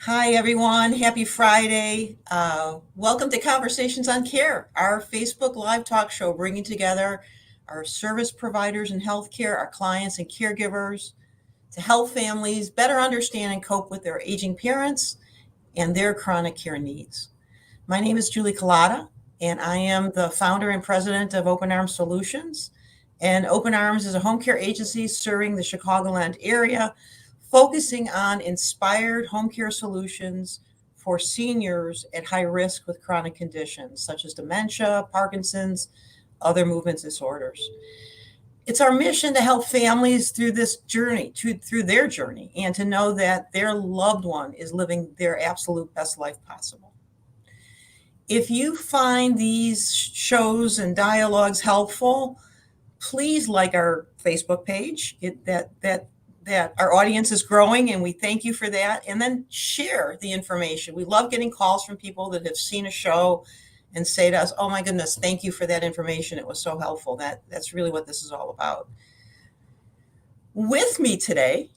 Hi, everyone. Happy Friday. Welcome to Conversations on Care, our Facebook Live talk show bringing together our service providers in healthcare, our clients and caregivers to help families better understand and cope with their aging parents and their chronic care needs. My name is Julie Collada, and I am the founder and president of Open Arms Solutions. And Open Arms is a home care agency serving the Chicagoland area, focusing on inspired home care solutions for seniors at high risk with chronic conditions such as dementia, Parkinson's, other movement disorders. It's our mission to help families through this journey, through their journey, and to know that their loved one is living their absolute best life possible. If you find these shows and dialogues helpful, please like our Facebook page. That our audience is growing, and we thank you for that. And then share the information. We love getting calls from people that have seen a show and say to us, "Oh my goodness, thank you for that information. It was so helpful." That's really what this is all about. With me today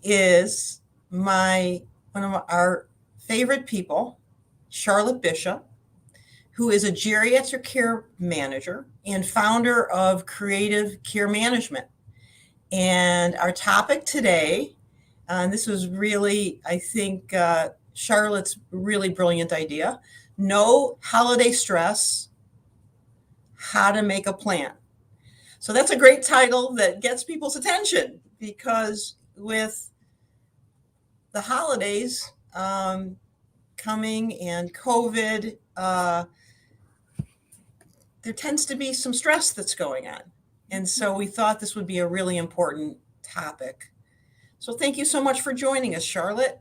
is one of our favorite people, Charlotte Bishop, who is a geriatric care manager and founder of Creative Care Management. And our topic today, and this was really, I think, Charlotte's really brilliant idea: no holiday stress, how to make a plan. So that's a great title that gets people's attention, because with the holidays coming and COVID, there tends to be some stress that's going on. And so we thought this would be a really important topic. So thank you so much for joining us, Charlotte.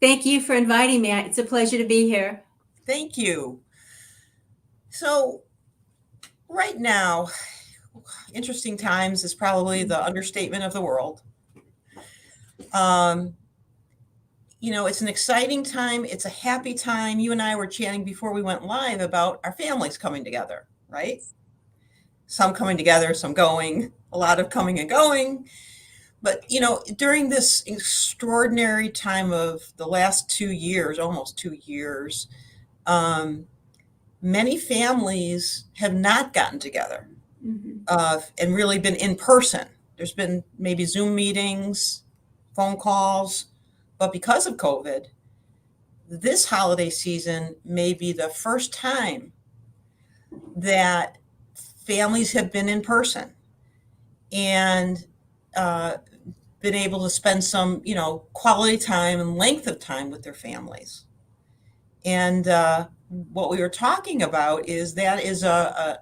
Thank you for inviting me. It's a pleasure to be here. Thank you. So right now, interesting times is probably the understatement of the world. It's an exciting time. It's a happy time. You and I were chatting before we went live about our families coming together, right? Some coming together, some going, a lot of coming and going. But, during this extraordinary time of the last 2 years, almost 2 years, many families have not gotten together and really been in person. There's been maybe Zoom meetings, phone calls, but because of COVID, this holiday season may be the first time that families have been in person and been able to spend some, quality time and length of time with their families. And what we were talking about is that is an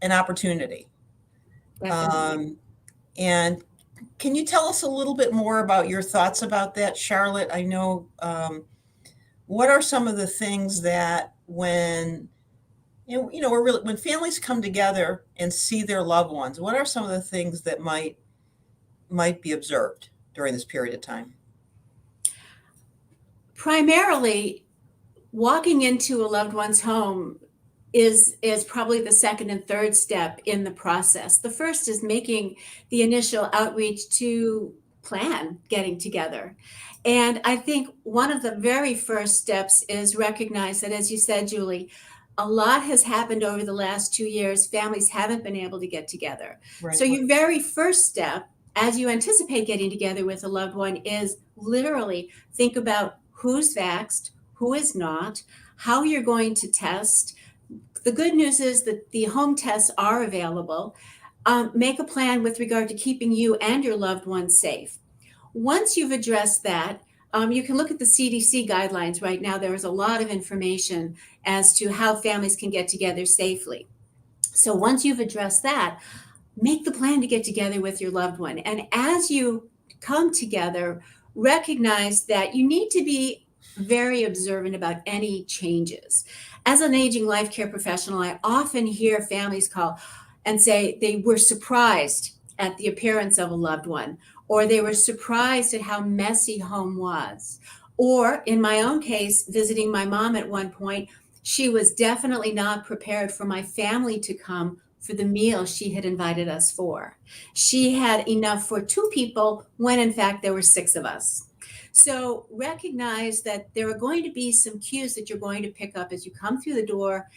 opportunity. And can you tell us a little bit more about your thoughts about that, Charlotte? I know, what are some of the things that when when families come together and see their loved ones, what are some of the things that might be observed during this period of time? Primarily, walking into a loved one's home is probably the second and third step in the process. The first is making the initial outreach to plan getting together. And I think one of the very first steps is recognize that, as you said, Julie, a lot has happened over the last 2 years. Families haven't been able to get together. Right. So your very first step, as you anticipate getting together with a loved one, is literally think about who's vaxxed, who is not, how you're going to test. The good news is that the home tests are available. Make a plan with regard to keeping you and your loved ones safe. Once you've addressed that, you can look at the CDC guidelines. Right now, there is a lot of information as to how families can get together safely. So once you've addressed that, make the plan to get together with your loved one. And as you come together, recognize that you need to be very observant about any changes. As an aging life care professional, I often hear families call and say they were surprised at the appearance of a loved one, or they were surprised at how messy home was. Or in my own case, visiting my mom at one point, she was definitely not prepared for my family to come for the meal she had invited us for. She had enough for 2 people when in fact there were 6 of us. So recognize that there are going to be some cues that you're going to pick up as you come through the door.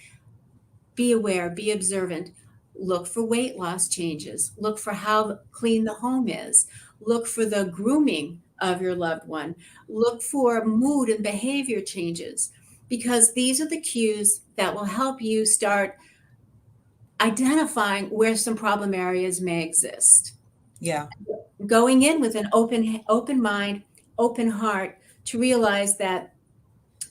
Be aware, be observant. Look for weight loss changes. Look for how clean the home is. Look for the grooming of your loved one. Look for mood and behavior changes, because these are the cues that will help you start identifying where some problem areas may exist. Yeah. Going in with an open mind, open heart, to realize that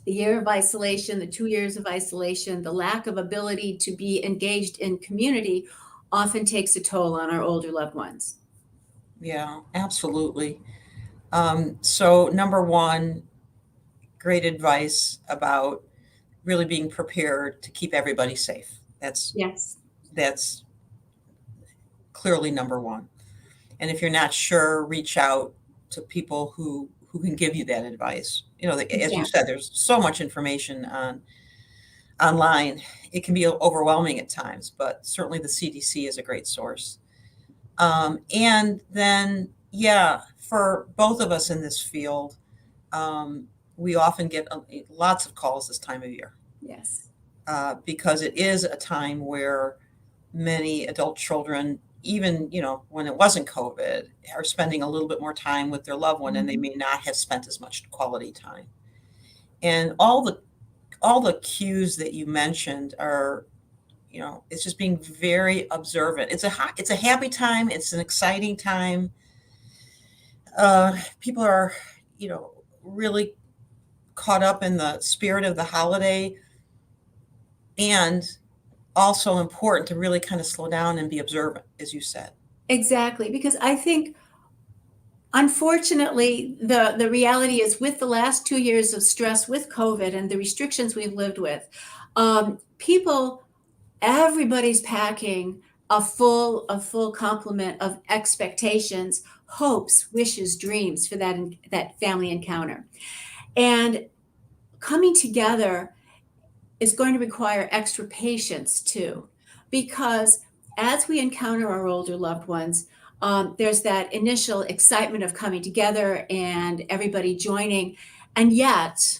the year of isolation, the 2 years of isolation, the lack of ability to be engaged in community often takes a toll on our older loved ones. Yeah, absolutely. So number one, great advice about really being prepared to keep everybody safe. Yes. That's clearly number one. And if you're not sure, reach out to people who can give you that advice. As you said, Exactly. there's so much information online. It can be overwhelming at times, but certainly the CDC is a great source. And then, yeah, for both of us in this field, we often get lots of calls this time of year Yes. because it is a time where many adult children, even when it wasn't COVID, are spending a little bit more time with their loved one, and they may not have spent as much quality time. And all the cues that you mentioned are, it's just being very observant. It's a happy time. It's an exciting time. People are, really caught up in the spirit of the holiday, and also important to really kind of slow down and be observant, as you said. Exactly. Because I think, unfortunately, the reality is, with the last 2 years of stress with COVID and the restrictions we've lived with, everybody's packing a full complement of expectations, hopes, wishes, dreams for that family encounter. And coming together is going to require extra patience too, because as we encounter our older loved ones, there's that initial excitement of coming together and everybody joining, and yet,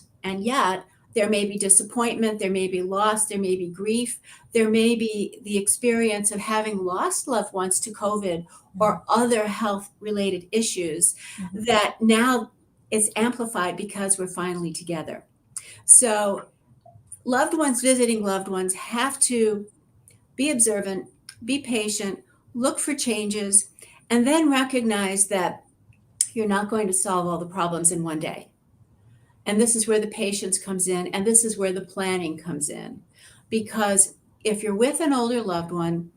there may be disappointment, there may be loss, there may be grief, there may be the experience of having lost loved ones to COVID or other health-related issues that now is amplified because we're finally together. So loved ones visiting loved ones have to be observant, be patient, look for changes, and then recognize that you're not going to solve all the problems in one day. And this is where the patience comes in, and this is where the planning comes in. Because if you're with an older loved one,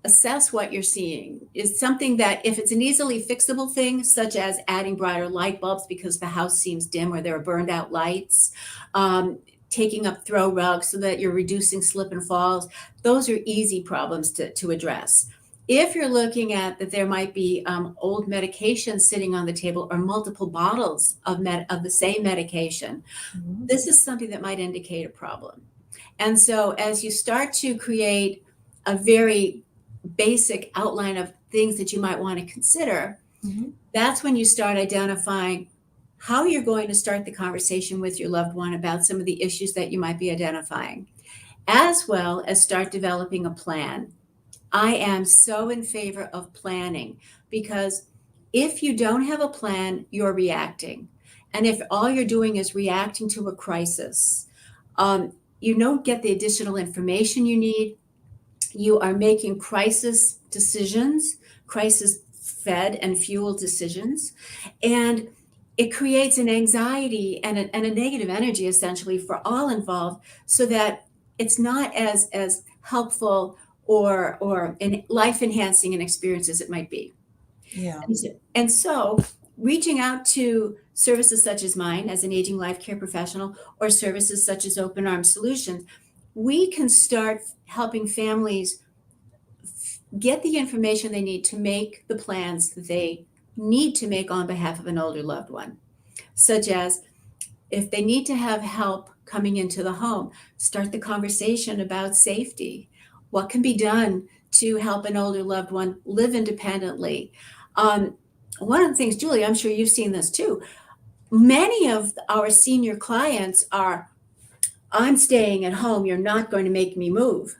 assess what you're seeing. Is something that, if it's an easily fixable thing, such as adding brighter light bulbs because the house seems dim or there are burned out lights, taking up throw rugs so that you're reducing slip and falls, those are easy problems to address. If you're looking at that there might be old medication sitting on the table or multiple bottles of the same medication, this is something that might indicate a problem. And so as you start to create a very basic outline of things that you might want to consider, that's when you start identifying how you're going to start the conversation with your loved one about some of the issues that you might be identifying, as well as start developing a plan. I am so in favor of planning, because if you don't have a plan, you're reacting. And if all you're doing is reacting to a crisis, you don't get the additional information you need. You are making crisis decisions, crisis fed and fueled decisions. And it creates an anxiety and a negative energy, essentially, for all involved, so that it's not as helpful or life enhancing an experience as it might be. Yeah. And so reaching out to services such as mine as an aging life care professional, or services such as Open Arms Solutions, we can start helping families get the information they need to make the plans that they need to make on behalf of an older loved one, such as, if they need to have help coming into the home, start the conversation about safety. What can be done to help an older loved one live independently? One of the things, Julie, I'm sure you've seen this too. many of our senior clients are, I'm staying at home, you're not going to make me move,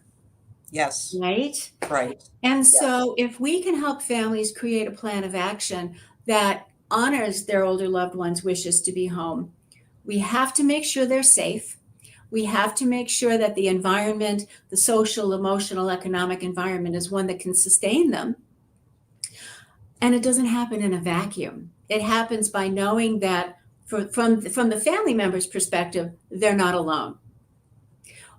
Yes. right? Right. And Yes. so if we can help families create a plan of action that honors their older loved ones' wishes to be home, we have to make sure they're safe. We have to make sure that the environment, the social, emotional, economic environment is one that can sustain them. And it doesn't happen in a vacuum. It happens by knowing that from the family member's perspective, they're not alone.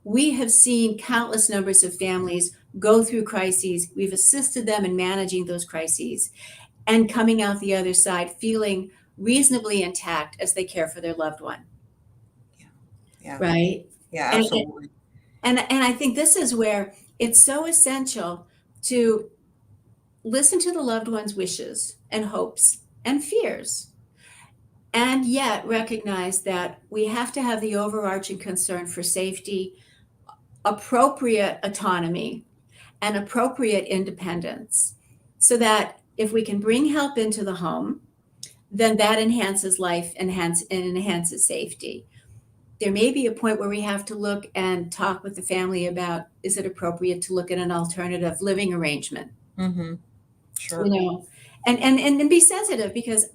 We have seen countless numbers of families go through crises. We've assisted them in managing those crises and coming out the other side feeling reasonably intact as they care for their loved one. Yeah. Right? Yeah, And, absolutely. and I think this is where it's so essential to listen to the loved one's wishes and hopes and fears, and yet recognize that we have to have the overarching concern for safety, appropriate autonomy, and appropriate independence, so that if we can bring help into the home, then that enhances life and enhances safety. There may be a point where we have to look and talk with the family about, is it appropriate to look at an alternative living arrangement? Mm-hmm. Sure. You know, and be sensitive, because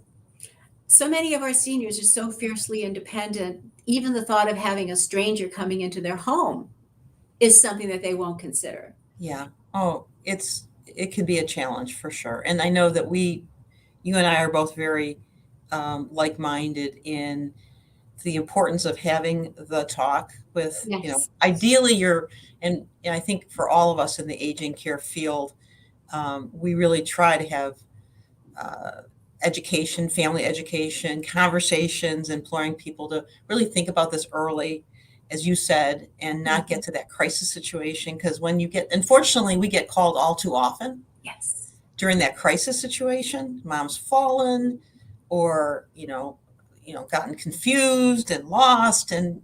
so many of our seniors are so fiercely independent. Even the thought of having a stranger coming into their home is something that they won't consider. Yeah. Oh, it can be a challenge for sure. And I know that you and I are both very like-minded in the importance of having the talk with, Yes. ideally and I think for all of us in the aging care field, we really try to have uh, education, family education, conversations, imploring people to really think about this early, as you said, and not get to that crisis situation. Because unfortunately, we get called all too often Yes. during that crisis situation. Mom's fallen, or gotten confused and lost, and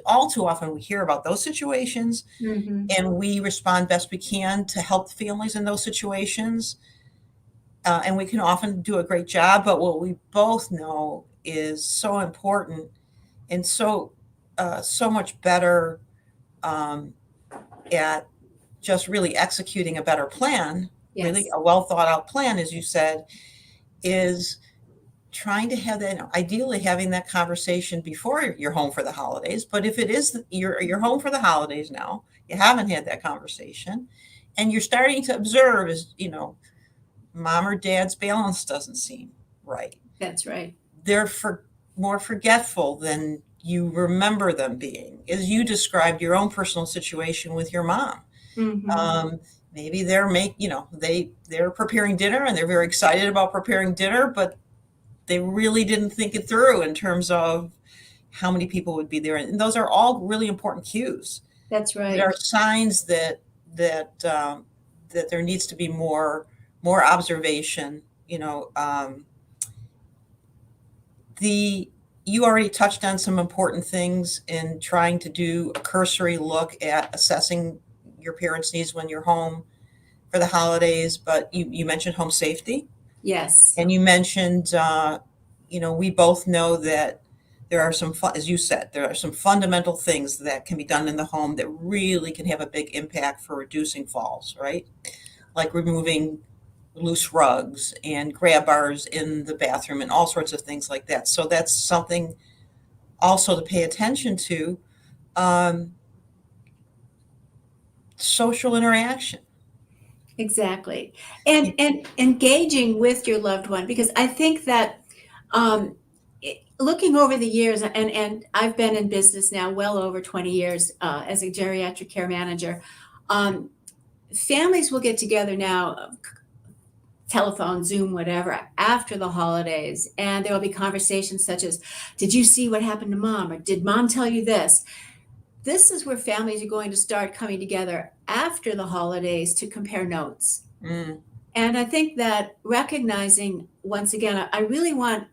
all too often we hear about those situations, Mm-hmm. and we respond best we can to help the families in those situations. And we can often do a great job, but what we both know is so important and so much better um, at just really executing a better plan, really Yes. a well thought out plan, as you said, is trying to have that, ideally having that conversation before you're home for the holidays. But if it is you're home for the holidays now, you haven't had that conversation, and you're starting to observe, is mom or dad's balance doesn't seem right. That's right. They're more forgetful than you remember them being, as you described your own personal situation with your mom. Mm-hmm. Maybe they're preparing dinner and they're very excited about preparing dinner, but they really didn't think it through in terms of how many people would be there. And those are all really important cues. That's There are right. signs that there needs to be more observation. You already touched on some important things in trying to do a cursory look at assessing your parents' needs when you're home for the holidays, but you mentioned home safety. Yes. And you mentioned, we both know that there are as you said, there are some fundamental things that can be done in the home that really can have a big impact for reducing falls, right? Like removing loose rugs and grab bars in the bathroom and all sorts of things like that. So that's something also to pay attention to. Social interaction. Exactly. And engaging with your loved one, because I think that um, looking over the years, and I've been in business now well over 20 years as a geriatric care manager. Families will get together now, telephone, Zoom, whatever, after the holidays, and there will be conversations such as, did you see what happened to mom? Or did mom tell you this? This is where families are going to start coming together after the holidays to compare notes. Mm. And I think that recognizing, once again, I really want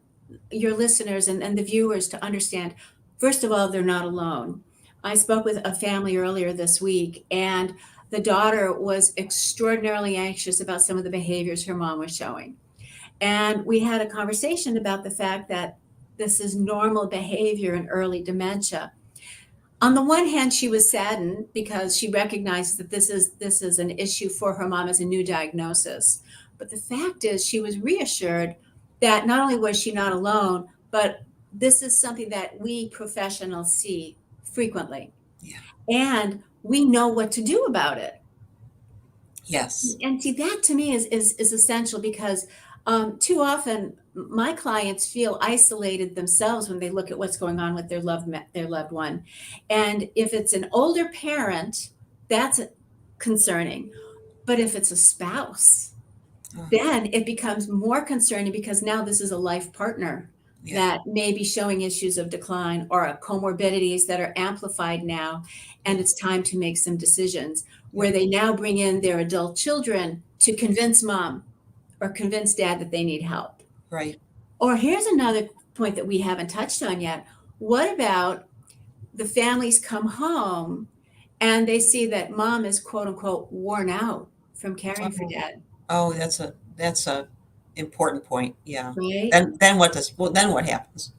your listeners and the viewers to understand, first of all, they're not alone. I spoke with a family earlier this week, and the daughter was extraordinarily anxious about some of the behaviors her mom was showing. And we had a conversation about the fact that this is normal behavior in early dementia. On the one hand, she was saddened because she recognized that this is an issue for her mom as a new diagnosis. But the fact is, she was reassured that not only was she not alone, but this is something that we professionals see frequently. Yeah. And we know what to do about it. Yes. And see, that to me is essential, because too often my clients feel isolated themselves when they look at what's going on with their loved one. And if it's an older parent, that's concerning. But if it's a spouse, then it becomes more concerning, because now this is a life partner that may be showing issues of decline or comorbidities that are amplified now. And it's time to make some decisions where they now bring in their adult children to convince mom or convince dad that they need help. Right. Or here's another point that we haven't touched on yet. What about the families come home and they see that mom is, quote unquote, worn out from caring for dad? Oh, that's a important point. Yeah. Right? Then what happens?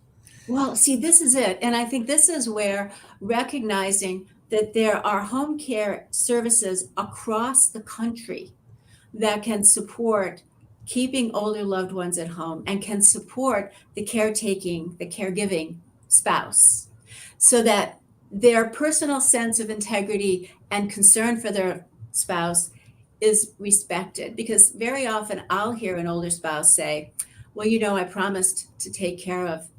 Well, see, this is it. And I think this is where recognizing that there are home care services across the country that can support keeping older loved ones at home and can support the caregiving spouse, so that their personal sense of integrity and concern for their spouse is respected. Because very often I'll hear an older spouse say, well, I promised to take care of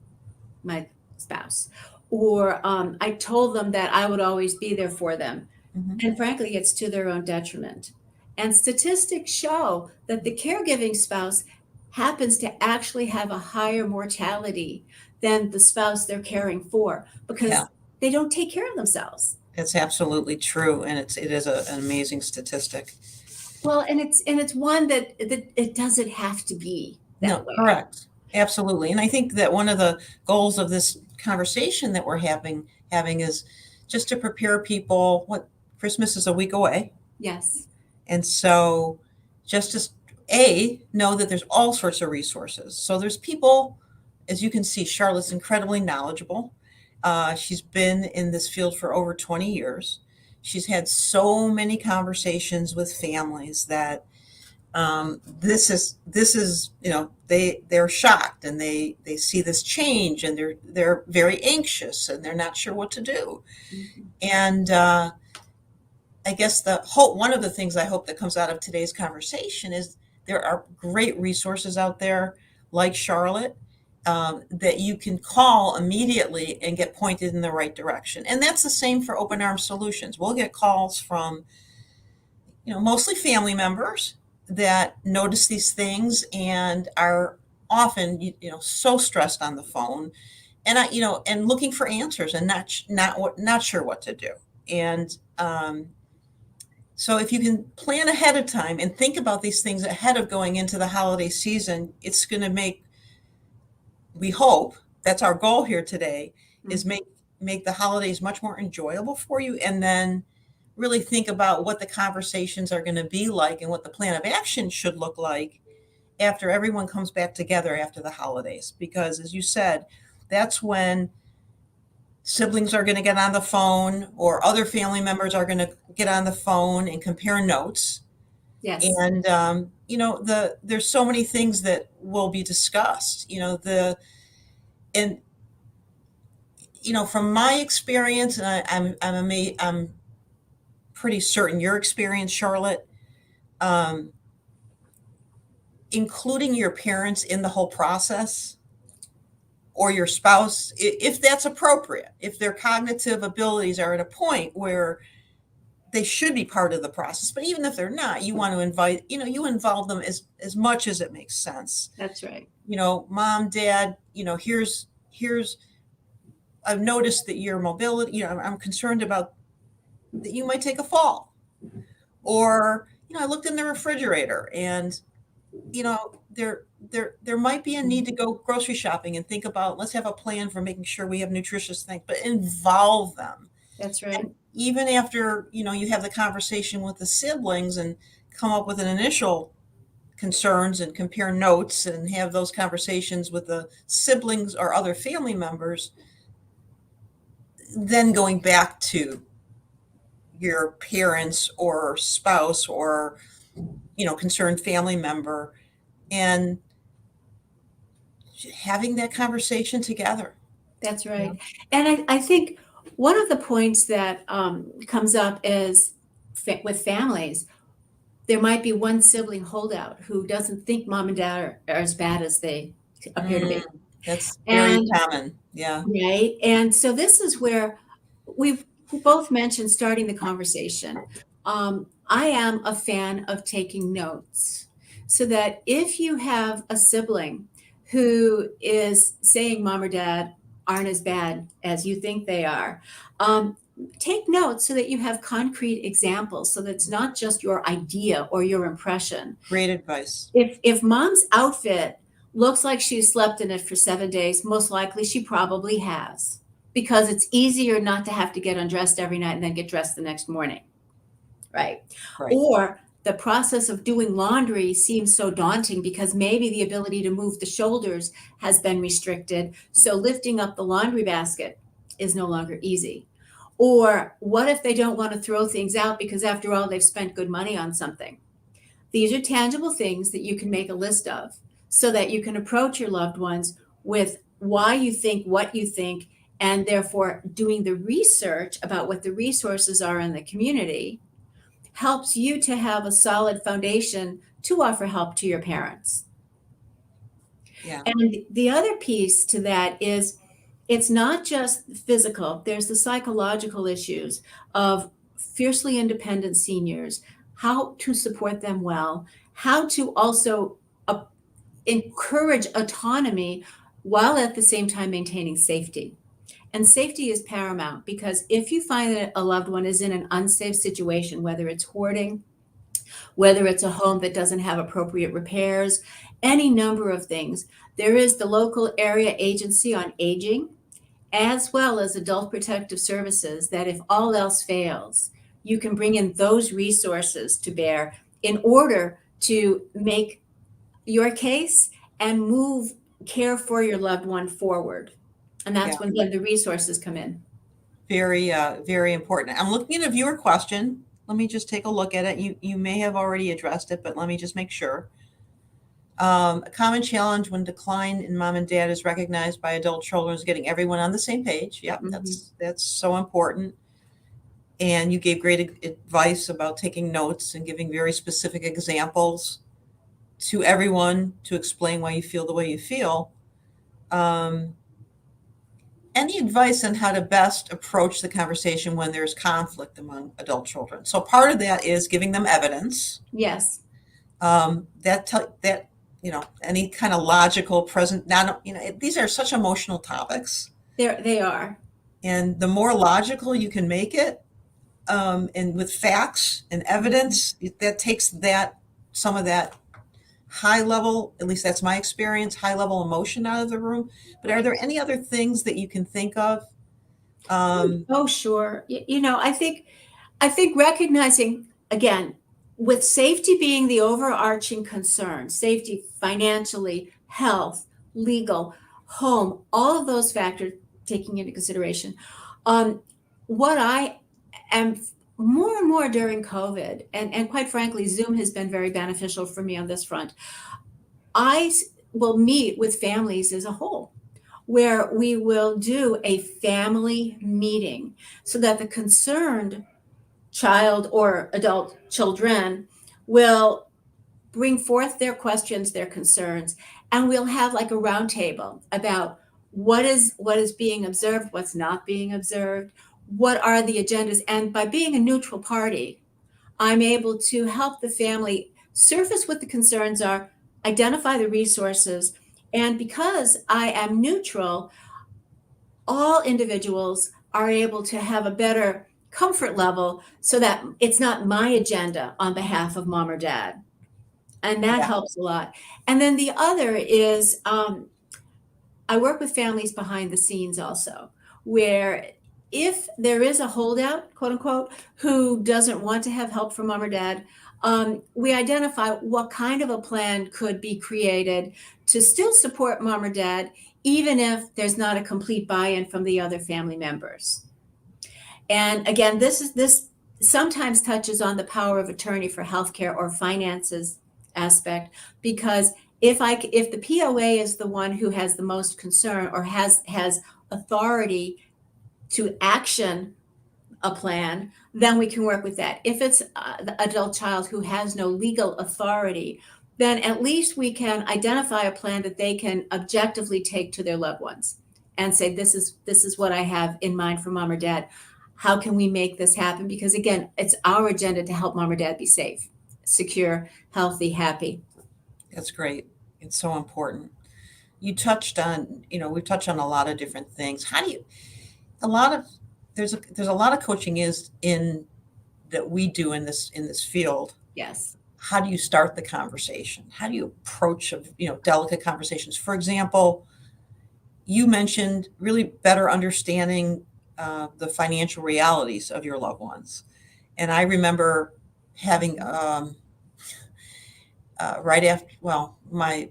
my spouse, or I told them that I would always be there for them. Mm-hmm. And frankly, it's to their own detriment. And statistics show that the caregiving spouse happens to actually have a higher mortality than the spouse they're caring for, because they don't take care of themselves. It's absolutely true, and it is an amazing statistic. Well, and it's one that it doesn't have to be that way. Correct. Absolutely. And I think that one of the goals of this conversation that we're having is just to prepare people. What Christmas is a week away. Yes. And so just to know that there's all sorts of resources. So there's people, as you can see, Charlotte's incredibly knowledgeable. She's been in this field for over 20 years. She's had so many conversations with families that this is they're shocked, and they see this change, and they're very anxious, and they're not sure what to do. Mm-hmm. And I guess one of the things I hope that comes out of today's conversation is there are great resources out there like Charlotte that you can call immediately and get pointed in the right direction. And that's the same for Open Arms Solutions. We'll get calls from, mostly family members that notice these things and are often, so stressed on the phone, and and looking for answers and not sure what to do. And so if you can plan ahead of time and think about these things ahead of going into the holiday season, it's going to make, we hope, that's our goal here today, is make the holidays much more enjoyable for you, and then really think about what the conversations are going to be like and what the plan of action should look like after everyone comes back together after the holidays. Because as you said, that's when siblings are going to get on the phone, or other family members are going to get on the phone and compare notes. Yes. And, there's so many things that will be discussed, from my experience, and I'm pretty certain your experience, Charlotte, including your parents in the whole process, or your spouse, if that's appropriate, if their cognitive abilities are at a point where they should be part of the process. But even if they're not, you want to you involve them as much as it makes sense. That's right. Mom, dad, here's, I've noticed that your mobility, I'm concerned about that you might take a fall. Or, I looked in the refrigerator and, there might be a need to go grocery shopping, and think about, let's have a plan for making sure we have nutritious things, but involve them. That's right. And even after, you have the conversation with the siblings and come up with an initial concerns and compare notes and have those conversations with the siblings or other family members, then going back to your parents or spouse or, concerned family member and having that conversation together. That's right. And I think one of the points that comes up is with families, there might be one sibling holdout who doesn't think mom and dad are as bad as they appear to be. That's very And common. Yeah. right. And so this is where we've both mentioned starting the conversation. I am a fan of taking notes so that if you have a sibling who is saying mom or dad aren't as bad as you think they are, take notes so that you have concrete examples, so that it's not just your idea or your impression. Great advice. If mom's outfit looks like she's slept in it for 7 days, most likely she probably has, because it's easier not to have to get undressed every night and then get dressed the next morning, right? Or the process of doing laundry seems so daunting because maybe the ability to move the shoulders has been restricted, so lifting up the laundry basket is no longer easy. Or what if they don't want to throw things out because after all, they've spent good money on something? These are tangible things that you can make a list of so that you can approach your loved ones with why you think what you think, and therefore doing the research about what the resources are in the community helps you to have a solid foundation to offer help to your parents. Yeah. And the other piece to that is it's not just physical. There's the psychological issues of fiercely independent seniors, how to support them well, how to also encourage autonomy while at the same time maintaining safety. And safety is paramount, because if you find that a loved one is in an unsafe situation, whether it's hoarding, whether it's a home that doesn't have appropriate repairs, any number of things, there is the local area agency on aging, as well as adult protective services, that if all else fails, you can bring in those resources to bear in order to make your case and move care for your loved one forward. And that's when the resources come in. Very, very important. I'm looking at a viewer question. Let me just take a look at it. You may have already addressed it, but let me just make sure. A common challenge when decline in mom and dad is recognized by adult children is getting everyone on the same page. Yep, that's so important. And you gave great advice about taking notes and giving very specific examples to everyone to explain why you feel the way you feel. Any advice on how to best approach the conversation when there's conflict among adult children? So part of that is giving them evidence. Yes. That any kind of logical present. These are such emotional topics. They are. And the more logical you can make it, and with facts and evidence, that takes some of that high level, at least that's my experience, high level emotion out of the room. But are there any other things that you can think of? Oh, sure. I think recognizing, again, with safety being the overarching concern, safety financially, health, legal, home, all of those factors taking into consideration. What I am more and more during COVID, and quite frankly, Zoom has been very beneficial for me on this front. I will meet with families as a whole, where we will do a family meeting so that the concerned child or adult children will bring forth their questions, their concerns, and we'll have like a round table about what is being observed, what's not being observed, what are the agendas. And by being a neutral party, I'm able to help the family surface what the concerns are, identify the resources, and because I am neutral, all individuals are able to have a better comfort level so that it's not my agenda on behalf of mom or dad. And that helps a lot. And then the other is I work with families behind the scenes also, where if there is a holdout, quote unquote, who doesn't want to have help from mom or dad, we identify what kind of a plan could be created to still support mom or dad, even if there's not a complete buy-in from the other family members. And again, this sometimes touches on the power of attorney for healthcare or finances aspect, because if the POA is the one who has the most concern or has authority to action a plan, then we can work with that. If it's the adult child who has no legal authority, then at least we can identify a plan that they can objectively take to their loved ones and say, this is what I have in mind for mom or dad. How can we make this happen? Because again, it's our agenda to help mom or dad be safe, secure, healthy, happy. That's great. It's so important. You touched on, we've touched on a lot of different things. How do you, there's a lot of coaching that we do in this field. Yes. How do you start the conversation? How do you approach delicate conversations? For example, you mentioned really better understanding the financial realities of your loved ones. And I remember having right after, my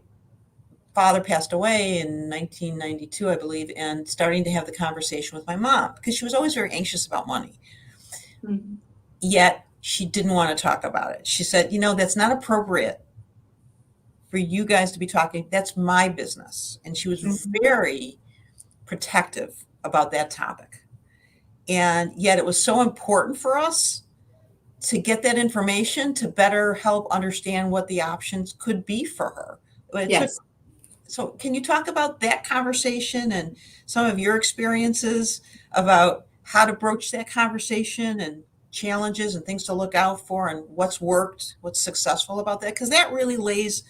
father passed away in 1992, I believe, and starting to have the conversation with my mom because she was always very anxious about money. Mm-hmm. Yet she didn't want to talk about it. She said, that's not appropriate for you guys to be talking. That's my business. And she was very protective about that topic. And yet it was so important for us to get that information to better help understand what the options could be for her. Yes. So can you talk about that conversation and some of your experiences about how to broach that conversation and challenges and things to look out for and what's worked, what's successful about that? Because that really lays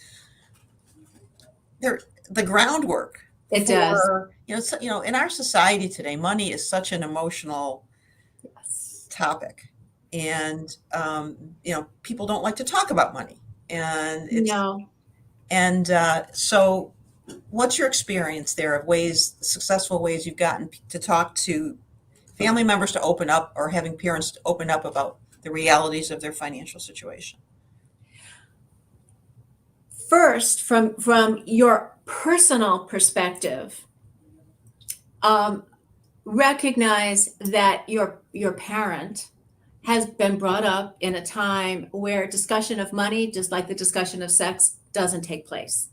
the groundwork. It does. In our society today, money is such an emotional topic. And, people don't like to talk about money. And so what's your experience there of successful ways you've gotten to talk to family members to open up or having parents to open up about the realities of their financial situation? First, from your personal perspective, recognize that your parent has been brought up in a time where discussion of money, just like the discussion of sex, doesn't take place.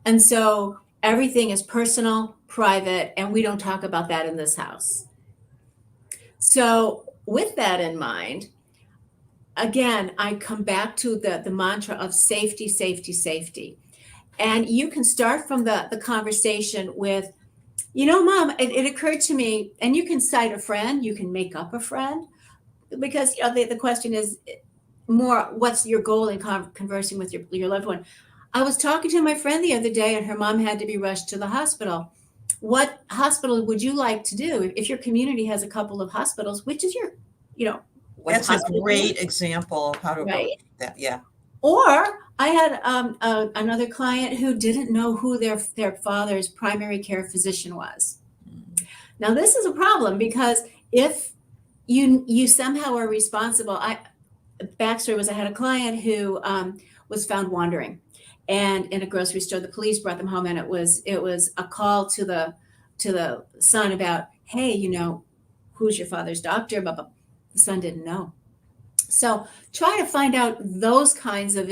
And so everything is personal, private, and we don't talk about that in this house. So with that in mind, again, I come back to the mantra of safety, safety, safety. And you can start from the conversation with, Mom, it occurred to me, and you can cite a friend, you can make up a friend, because the question is more, what's your goal in conversing with your loved one? I was talking to my friend the other day, and her mom had to be rushed to the hospital. What hospital would you like to do? If your community has a couple of hospitals, which is that's a great example of how to right? That. Yeah. Or I had another client who didn't know who their father's primary care physician was. Now, this is a problem because if you somehow are responsible. Backstory was I had a client who was found wandering, and in a grocery store, the police brought them home, and it was a call to the son about, hey, who's your father's doctor? Blah, blah. The son didn't know. So try to find out those kinds of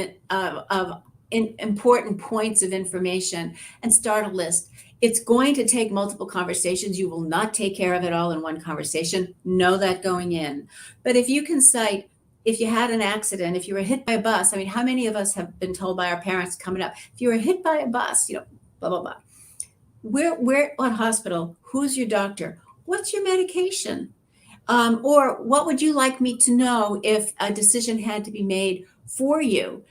important points of information and start a list. It's going to take multiple conversations. You will not take care of it all in one conversation. Know that going in. But if you can cite, if you had an accident, if you were hit by a bus, how many of us have been told by our parents coming up, if you were hit by a bus, blah, blah, blah. Where what hospital? Who's your doctor? What's your medication? Or what would you like me to know if a decision had to be made for you?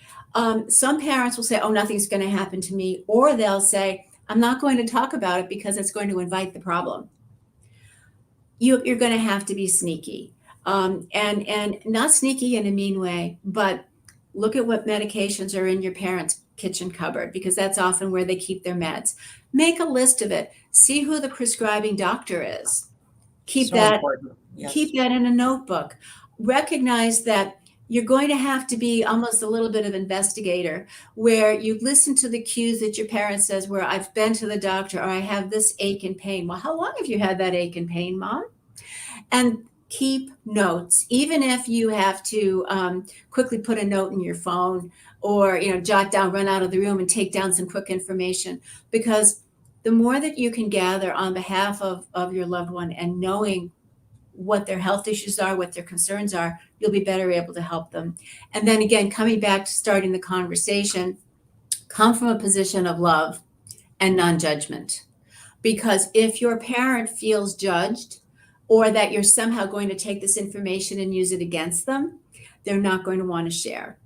Some parents will say, oh, nothing's going to happen to me. Or they'll say, I'm not going to talk about it because it's going to invite the problem. You're going to have to be sneaky, and not sneaky in a mean way, but look at what medications are in your parents' kitchen cupboard, because that's often where they keep their meds. Make a list of it. See who the prescribing doctor is. Keep that in a notebook. Recognize that you're going to have to be almost a little bit of investigator, where you listen to the cues that your parent says, where I've been to the doctor, or I have this ache and pain. Well, how long have you had that ache and pain, Mom? And keep notes, even if you have to quickly put a note in your phone, or jot down, run out of the room and take down some quick information, because the more that you can gather on behalf of your loved one, and knowing what their health issues are, what their concerns are, you'll be better able to help them. And then again, coming back to starting the conversation, come from a position of love and non-judgment. Because if your parent feels judged, or that you're somehow going to take this information and use it against them, they're not going to want to share.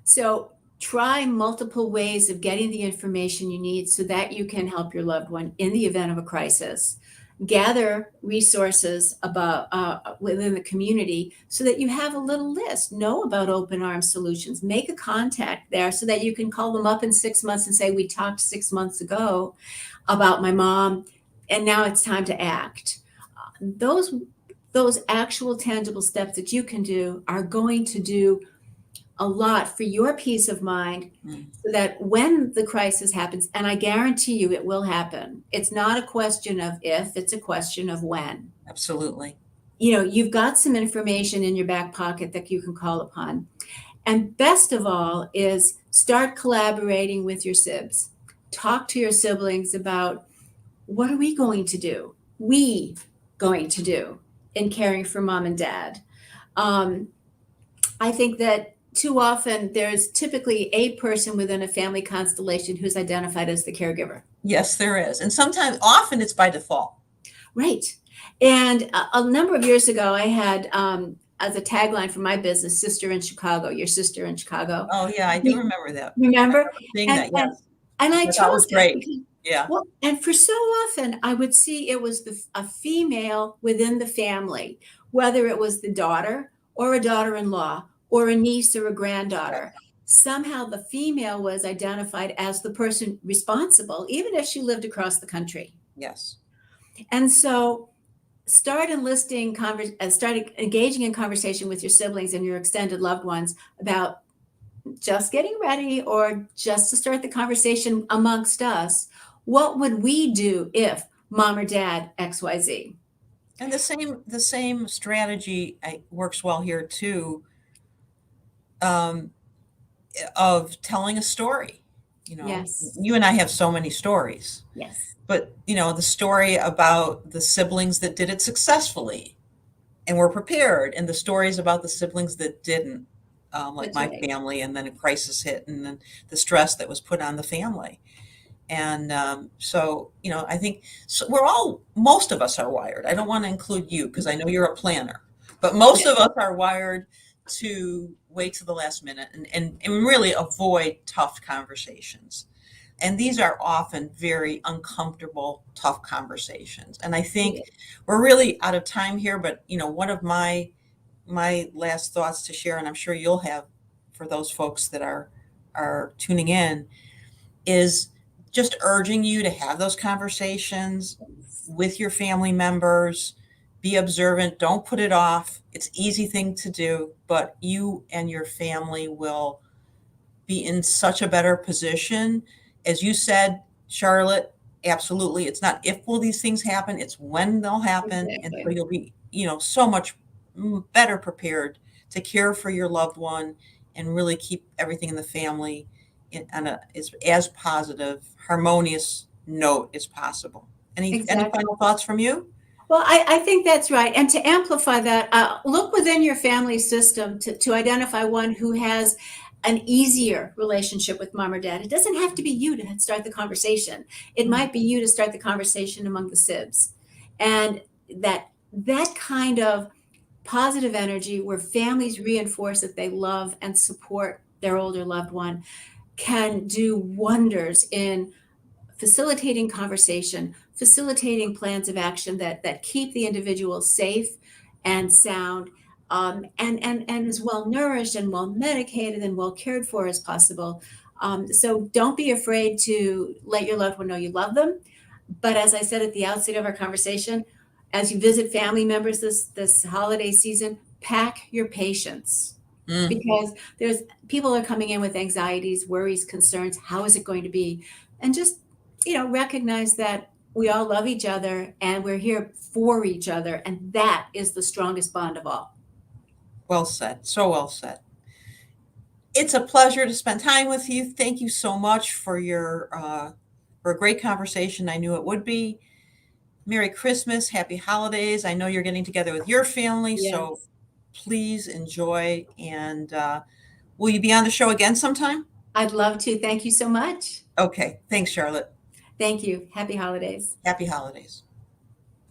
So try multiple ways of getting the information you need so that you can help your loved one in the event of a crisis. Gather resources about within the community so that you have a little list. Know about Open Arms Solutions. Make a contact there so that you can call them up in 6 months and say, we talked 6 months ago about my mom, and now it's time to act. Those actual tangible steps that you can do are going to do a lot for your peace of mind, so that when the crisis happens, and I guarantee you it will happen, it's not a question of if, it's a question of when. Absolutely. You've got some information in your back pocket that you can call upon. And best of all is start collaborating with your sibs. Talk to your siblings about, what are we going to do? Going to do in caring for mom and dad. I think that too often there's typically a person within a family constellation who's identified as the caregiver. Yes, there is. And often it's by default. Right. And a number of years ago, I had, as a tagline for my business, Sister in Chicago, your sister in Chicago. Oh, yeah, I do remember that. Remember? Yes. And I chose that great. Because, yeah. Well, and for so often, I would see it was a female within the family, whether it was the daughter or a daughter-in-law or a niece or a granddaughter. Somehow the female was identified as the person responsible, even if she lived across the country. Yes. And so start engaging in conversation with your siblings and your extended loved ones about just getting ready, or just to start the conversation amongst us. What would we do if mom or dad XYZ? And the same strategy works well here too, of telling a story. Yes. You and I have so many stories. Yes. But the story about the siblings that did it successfully and were prepared, and the stories about the siblings that didn't, like my family, and then a crisis hit, and then the stress that was put on the family. And so, I think most of us are wired. I don't want to include you because I know you're a planner, but most of us are wired to wait to the last minute and really avoid tough conversations. And these are often very uncomfortable, tough conversations. And I think we're really out of time here, but one of my last thoughts to share, and I'm sure you'll have for those folks that are tuning in, is just urging you to have those conversations with your family members. Be observant. Don't put it off. It's an easy thing to do, but you and your family will be in such a better position. As you said, Charlotte, absolutely. It's not if will these things happen, it's when they'll happen. Exactly. And so you'll be, so much better prepared to care for your loved one and really keep everything in the family on as positive, harmonious note as possible. Any final thoughts from you? Well, I think that's right. And to amplify that, look within your family system to identify one who has an easier relationship with mom or dad. It doesn't have to be you to start the conversation. It might be you to start the conversation among the sibs. And that kind of positive energy where families reinforce that they love and support their older loved one can do wonders in facilitating conversation, facilitating plans of action that keep the individual safe and sound, and as well nourished and well medicated and well cared for as possible. So don't be afraid to let your loved one know you love them. But as I said at the outset of our conversation, as you visit family members this holiday season, pack your patience. Mm. because there's people are coming in with anxieties, worries, concerns. How is it going to be? And just, recognize that we all love each other and we're here for each other. And that is the strongest bond of all. Well said. So well said. It's a pleasure to spend time with you. Thank you so much for for a great conversation. I knew it would be. Merry Christmas, Happy Holidays. I know you're getting together with your family, so Yes. please enjoy. And will you be on the show again sometime? I'd love to. Thank you so much. Okay. Thanks, Charlotte. Thank you. Happy holidays. Happy Holidays.